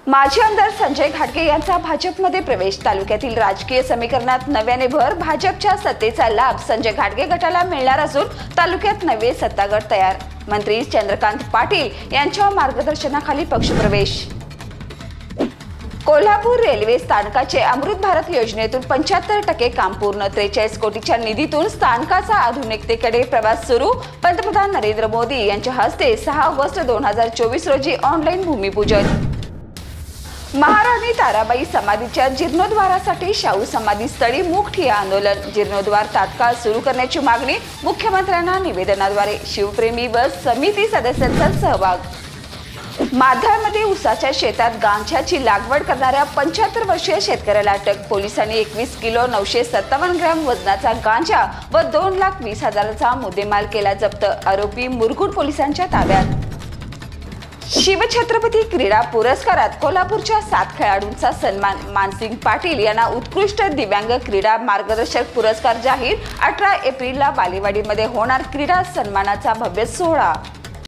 माजी आमदार संजय घाटगे यांचा भाजपमध्ये प्रवेश। तालुक्यातील राजकीय समीकरणात नव्याने भर। भाजपच्या सत्तेचा लाभ संजय घाटगे गटाला मिळणार असून तालुक्यात नवे सत्तागट तयार। मंत्री चंद्रकांत पाटील यांच्या मार्गदर्शनाखाली पक्षप्रवेश। कोल्हापूर रेल्वे स्थानकाचे अमृत भारत योजनेतून 75% काम पूर्ण। 43 कोटीच्या निधीतून स्थानकाचा आधुनिकतेकडे प्रवास सुरू। पंतप्रधान नरेंद्र मोदी यांच्या हस्ते 6 ऑगस्ट 2024 रोजी ऑनलाईन भूमिपूजन। महाराणी ताराबाई समाधीच्या जीर्णोद्धारासाठी शाहू समाधी स्थळी मूक ठिय्या आंदोलन। जीर्णोद्धार तात्काळ सुरू करण्याची मागणी। मुख्यमंत्र्यांना निवेदनाद्वारे शिवप्रेमी व समिती सदस्यांचा सहभाग। माधाळमध्ये ऊसाच्या शेतात गांजाची लागवड करणाऱ्या 75 वर्षीय शेतकऱ्याला अटक। पोलिसांनी 21 किलो 957 ग्रॅम वजनाचा गांजा व 2,20,000चा मुद्देमाल केला जप्त। आरोपी मुरगुड पोलिसांच्या ताब्यात। शिवछत्रपती क्रीडा पुरस्कारात कोल्हापूरच्या 7 खेळाडूंचा सन्मान। मानसिंग पाटील यांना उत्कृष्ट दिव्यांग क्रीडा मार्गदर्शक पुरस्कार जाहीर। 18 एप्रिलला बालेवाडीमध्ये होणार क्रीडा सन्मानाचा भव्य सोहळा।